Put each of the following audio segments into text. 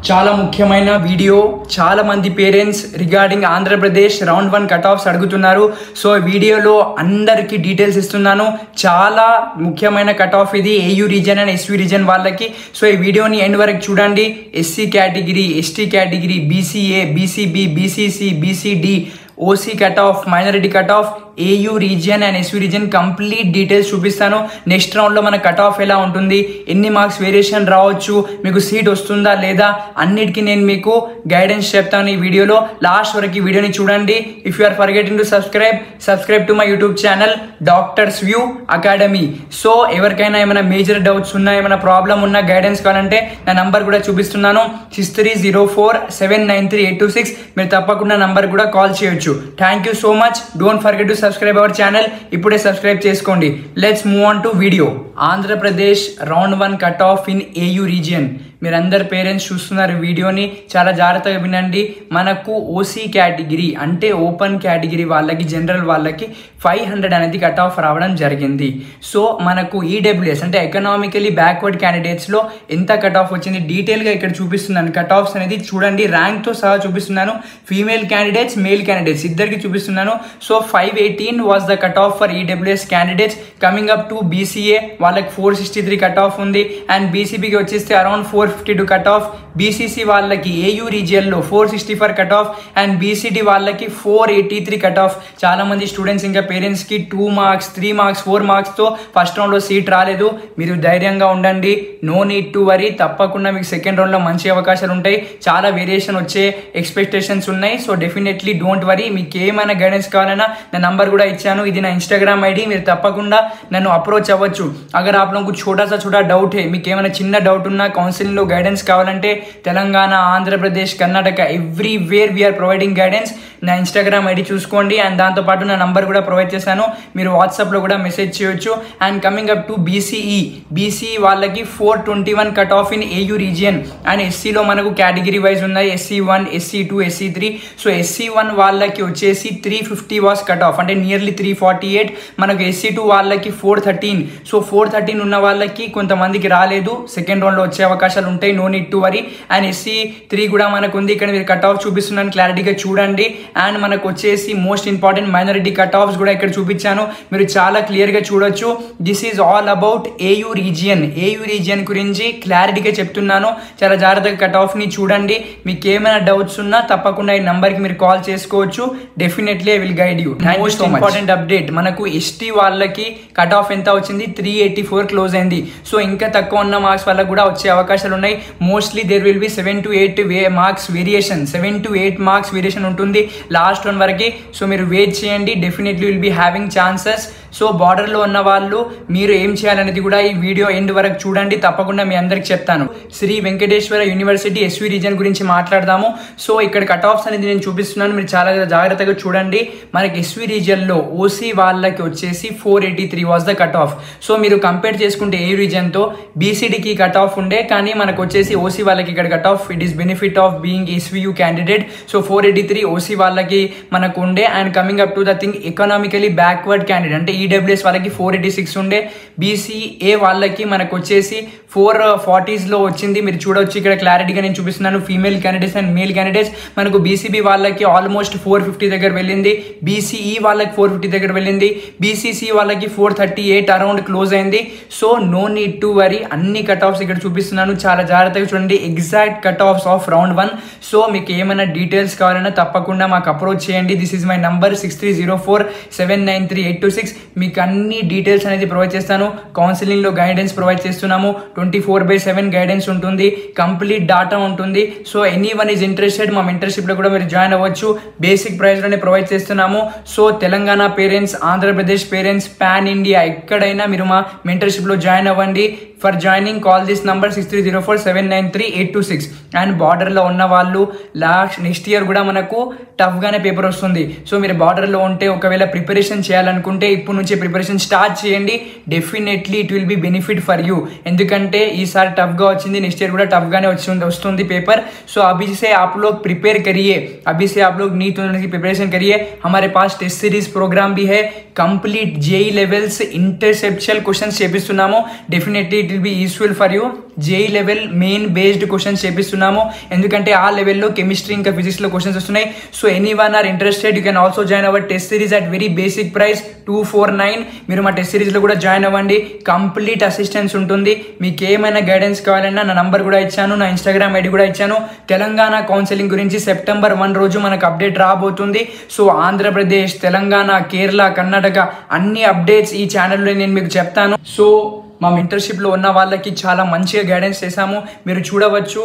చాలా ముఖ్యమైన వీడియో. చాలా మంది parents regarding Andhra Pradesh round 1 cut offs అడుగుతున్నారు. సో వీడియోలో అందరికీ డీటెయిల్స్ ఇస్తున్నాను. చాలా ముఖ్యమైన కట్ ఆఫ్ ఇది AU region and SV region వాళ్ళకి. సో ఈ వీడియోని ఎండ్ వరకు చూడండి. SC category, ST category, BCA, BCB, BCC, BCD, OC cut off, minority cut off, AU region and SV region complete details చూపిస్తాను. నెక్స్ట్ రౌండ్లో మన cut off ఎలా ఉంటుంది, ఎన్ని మార్క్స్ వేరియేషన్ రావచ్చు, మీకు సీట్ వస్తుందా లేదా, అన్నిటికీ నేను మీకు గైడెన్స్ చెప్తాను ఈ వీడియోలో. లాస్ట్ వరకు ఈ వీడియోని చూడండి. If you are forgetting to subscribe to my YouTube channel doctors view academy. So ఎవరికైనా ఏమైనా మేజర్ డౌట్స్ ఉన్నా, ఏమైనా ప్రాబ్లం ఉన్నా, గైడెన్స్ కావాలంటే నా నంబర్ కూడా చూపిస్తున్నాను 6304793826. మీరు తప్పకుండా నంబర్ కూడా కాల్ చేయొచ్చు. Thank you so much. Don't forget to subscribe our channel. ఇప్పుడే సబ్స్క్రైబ్ చేసుకోండి. Let's move on to video. Andhra Pradesh round 1 cut off in AU region. మీరందరు పేరెంట్స్ చూస్తున్నారు వీడియోని, చాలా జాగ్రత్తగా వినండి. మనకు ఓసీ కేటగిరీ అంటే ఓపెన్ కేటగిరీ వాళ్ళకి, జనరల్ వాళ్ళకి 500 అనేది కట్ ఆఫ్ రావడం జరిగింది. సో మనకు ఈడబ్ల్యూఎస్ అంటే ఎకనామికలీ బ్యాక్వర్డ్ క్యాండిడేట్స్లో ఎంత కట్ ఆఫ్ వచ్చింది డీటెయిల్గా ఇక్కడ చూపిస్తున్నాను. కట్ ఆఫ్స్ అనేది చూడండి, ర్యాంక్తో సహా చూపిస్తున్నాను. ఫీమేల్ క్యాండిడేట్స్, మేల్ క్యాండిడేట్స్ ఇద్దరికి చూపిస్తున్నాను. So 518 was the cut off for EWS candidates. Coming up to BCA వాళ్ళకి 463 కట్ ఆఫ్ ఉంది. అండ్ బీసీబీకి వచ్చేస్తే అరౌండ్ 452 కట్ ఆఫ్. బీసీసీ వాళ్ళకి ఏయూ రీజియన్లో 464 కట్ ఆఫ్. అండ్ బీసీడీ వాళ్ళకి 483 కట్ ఆఫ్. చాలా మంది స్టూడెంట్స్ ఇంకా పేరెంట్స్కి 2 మార్క్స్, 3 మార్క్స్, 4 మార్క్స్తో ఫస్ట్ రౌండ్లో సీట్ రాలేదు. మీరు ధైర్యంగా ఉండండి, నో నీడ్ టు వరీ. తప్పకుండా మీకు సెకండ్ రౌండ్లో మంచి అవకాశాలు ఉంటాయి. చాలా వేరియేషన్ వచ్చే ఎక్స్పెక్టేషన్స్ ఉన్నాయి. So definitely don't worry. మీకు ఏమైనా గైడెన్స్ కావాలన్నా నా నంబర్ కూడా ఇచ్చాను. ఇది నా ఇన్స్టాగ్రామ్ ఐడి. మీరు తప్పకుండా నన్ను అప్రోచ్ అవ్వచ్చు. అగర్ आप लोगों को छोटा सा డౌట్ है, మీకు ఏమైనా చిన్న డౌట్ ఉన్నా, కౌన్సిలింగ్లో గైడెన్స్ కావాలంటే Telangana, Andhra Pradesh, Karnataka everywhere we are providing guidance. నా ఇన్స్టాగ్రామ్ ఐడి చూసుకోండి. అండ్ దాంతోపాటు నా నంబర్ కూడా ప్రొవైడ్ చేశాను. మీరు వాట్సాప్లో కూడా మెసేజ్ చేయొచ్చు. And coming up to BCE వాళ్ళకి 421 cut off in AU region. And ఎస్సీలో మనకు కేటగిరీ వైజ్ ఉన్నాయి, SC1, SC2, SC3. So SC1 వాళ్ళకి వచ్చేసి 350 వాస్ కట్ ఆఫ్, అంటే నియర్లీ 348. మనకు SC2 వాళ్ళకి 413. సో 413 ఉన్న వాళ్ళకి కొంతమందికి రాలేదు, సెకండ్ రౌండ్లో వచ్చే అవకాశాలు ఉంటాయి. No need to worry. And SC3 కూడా మనకు ఉంది. ఇక్కడ మీరు కట్ ఆఫ్ చూపిస్తున్నాను, క్లారిటీగా చూడండి. అండ్ మనకు వచ్చేసి most important minority cut offs కూడా ఇక్కడ చూపించాను, మీరు చాలా క్లియర్గా చూడొచ్చు. This is all about AU region గురించి క్లారిటీగా చెప్తున్నాను. చాలా జాగ్రత్తగా కట్ ఆఫ్ని చూడండి. మీకు ఏమైనా డౌట్స్ ఉన్నా తప్పకుండా ఈ నెంబర్కి మీరు కాల్ చేసుకోవచ్చు. Definitely I will guide you. Most important update, మనకు ఎస్టీ వాళ్ళకి కట్ ఆఫ్ ఎంత వచ్చింది, 384 క్లోజ్ అయింది. సో ఇంకా తక్కువ ఉన్న మార్క్స్ వాళ్ళకి కూడా వచ్చే అవకాశాలు ఉన్నాయి. Mostly there will be 7 to 8 marks variation, 7 to 8 marks variation ఉంటుంది లాస్ట్ వన్ వరకు. సో మీరు వెయిట్ చేయండి, definitely will be having chances. So బార్డర్లో ఉన్న వాళ్ళు మీరు ఏం చేయాలనేది కూడా ఈ వీడియో ఎండ్ వరకు చూడండి. తప్పకుండా మీ అందరికి చెప్తాను. Shri Venkateswara university SV region గురించి మాట్లాడదాము. సో ఇక్కడ కట్ ఆఫ్స్ అనేది నేను చూపిస్తున్నాను, మీరు చాలా జాగ్రత్తగా చూడండి. మనకి ఎస్వీ రీజియన్లో ఓసీ వాళ్ళకి వచ్చేసి 483 was the cut of. So మీరు కంపేర్ చేసుకుంటే ఏ రీజియన్తో బీసీడీకి కట్ ఆఫ్ ఉండే, కానీ మనకు వచ్చేసి ఓసీ వాళ్ళకి ఇక్కడ cut off. It is benefit of being SVU candidate. So 483 OC వాళ్ళకి మనకు ఉండే. And coming up to the thing economically backward candidate అంటే ఈడబ్ల్యూఎస్ వాళ్ళకి 486 ఉండే. బీసీఏ వాళ్ళకి మనకు వచ్చేసి 440s వచ్చింది. మీరు చూడవచ్చు ఇక్కడ క్లారిటీగా నేను చూపిస్తున్నాను. Female candidates and male candidates మనకు బీసీబీ వాళ్ళకి ఆల్మోస్ట్ 450 దగ్గర వెళ్ళింది. బీసీఈ వాళ్ళకి 450 దగ్గర వెళ్ళింది. బీసీసీ వాళ్ళకి 438 అరౌండ్ క్లోజ్ అయింది. So no need to worry. అన్ని కట్ ఆఫ్స్ ఇక్కడ చూపిస్తున్నాను, చాలా జాగ్రత్తగా చూడండి. Exact cut offs of round 1. So మీకు ఏమైనా డీటెయిల్స్ కావాలన్నా తప్పకుండా మాకు అప్రోచ్ చేయండి. This is my number 6304793826. మీకు అన్ని డీటెయిల్స్ అనేది ప్రొవైడ్ చేస్తాను. కౌన్సిలింగ్లో గైడెన్స్ ప్రొవైడ్ చేస్తున్నాము. 24/7 గైడెన్స్ ఉంటుంది, కంప్లీట్ డాటా ఉంటుంది. So any one is interested మా మెంటర్షిప్లో కూడా మీరు జాయిన్ అవ్వచ్చు. బేసిక్ ప్రైస్లోనే ప్రొవైడ్ చేస్తున్నాము. So Telangana parents, Andhra Pradesh parents, pan India ఎక్కడైనా మీరు మా మెంటర్షిప్లో జాయిన్ అవ్వండి. For joining call this number 6304793826. And బార్డర్లో ఉన్న వాళ్ళు నెక్స్ట్ ఇయర్ కూడా మనకు టఫ్గానే పేపర్ వస్తుంది. సో మీరు బార్డర్లో ఉంటే ఒకవేళ ప్రిపరేషన్ చేయాలనుకుంటే ఇప్పటి నుంచే ప్రిపరేషన్ స్టార్ట్ చేయండి. Definitely it will B benefit for you. ఎందుకంటే ఎందుకంటే ఈసారి టఫ్గా వచ్చింది, నెక్స్ట్ ఇయర్ కూడా టఫ్గానే వస్తుంది पेपर। सो अभी से आप लोग प्रिपेयर करिए, अभी से आप लोग नीट की प्रिपरेशन करिए। हमारे पास टेस्ट सीरीज प्रोग्राम भी है, complete JE levels intersectional question చేపిస్తున్నాము। Definitely it will be useful for you. JE level main based questions చేపిస్తున్నాము, ఎందుకంటే ఆ లెవెల్లో కెమిస్ట్రీ ఇంకా ఫిజిక్స్లో క్వశ్చన్స్ వస్తున్నాయి। So any one are interested you can also join our test series at very basic price 249। మీరు మా టెస్ట్ సిరీస్లో కూడా జాయిన్ అవ్వండి, కంప్లీట్ అసిస్టెన్స్ ఉంటుంది। మీకు ఏమైనా గైడెన్స్ కావాలన్నా నా నంబర్ కూడా ఇచ్చాను, నా ఇన్స్టాగ్రామ్ ఐడి కూడా ఇచ్చాను। తెలంగాణ కౌన్సిలింగ్ గురించి సెప్టెంబర్ 1 రోజు మనకు అప్డేట్ రాబోతుంది। సో ఆంధ్రప్రదేశ్, తెలంగాణ, కేరళ, కర్ణాటక అన్ని అప్డేట్స్ ఈ ఛానల్లో నేను మీకు చెప్తాను। సో మా మెంటర్షిప్లో ఉన్న వాళ్ళకి చాలా మంచిగా గైడెన్స్ చేశాము, మీరు చూడవచ్చు।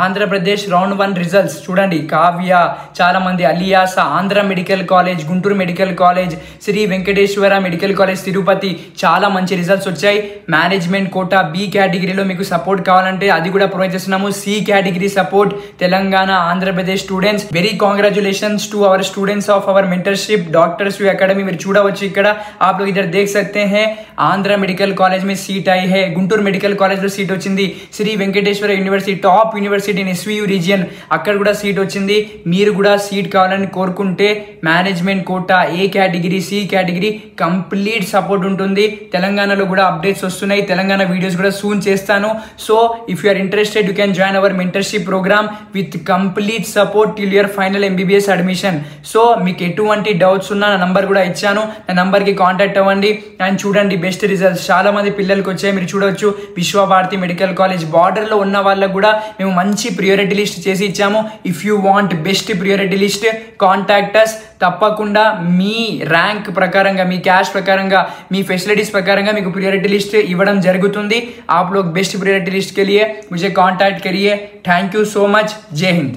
ఆంధ్రప్రదేశ్ రౌండ్ 1 రిజల్ట్స్ చూడండి, కావ్య, చాలా మంది, alias, Andhra medical college, Guntur medical college, Shri Venkateswara medical college Tirupati, చాలా మంచి రిజల్ట్స్ వచ్చాయి। మేనేజ్మెంట్ కోటా బి కేటగిరీలో మీకు సపోర్ట్ కావాలంటే అది కూడా ప్రొవైడ్ చేస్తున్నాము। C category support Telangana, Andhra Pradesh students, very congratulations to our students of our mentorship doctors view academy. మీరు చూడవచ్చు ఇక్కడ, आप लोग इधर देख सकते हैं, आंध्र मेडिकल कॉलेज में सीट आई है, గుంటూరు మెడికల్ కాలేజ్ లో సీట్ వచ్చింది, Sri Venkateswara university top university in SVU region అక్కడ కూడా సీట్ వచ్చింది। మీరు కూడా సీట్ కావాలని కోరుకుంటే management quota A category, C category complete support ఉంటుంది। తెలంగాణలో కూడా అప్డేట్స్ వస్తున్నాయి, తెలంగాణ వీడియోస్ కూడా సూన్ చేస్తాను। So if you are interested you can join our mentorship program with complete support till your final MBBS admission. So మీకు ఎటువంటి doubts ఉన్నా నా నంబర్ కూడా ఇచ్చాను, నా నంబర్కి కాంటాక్ట్ అవ్వండి। అండ్ చూడండి బెస్ట్ రిజల్ట్స్ చాలా మంది పిల్లలకి వచ్చాయి, మీరు చూడవచ్చు। విశ్వభారతి మెడికల్ కాలేజ్ బార్డర్లో ఉన్న వాళ్ళకు కూడా మేము మంచి ప్రియారిటీ లిస్ట్ చేసి ఇచ్చాము। If you want best priority list contact us. తప్పకుండా మీ ర్యాంక్ ప్రకారంగా, మీ క్యాష్ ప్రకారంగా, మీ ఫెసిలిటీస్ ప్రకారంగా మీకు ప్రియారిటీ లిస్ట్ ఇవ్వడం జరుగుతుంది। आप लोग बेस्ट प्रियोरिटी लिस्ट के लिए मुझे कांटेक्ट करिए। Thank you so much. जय हिंद।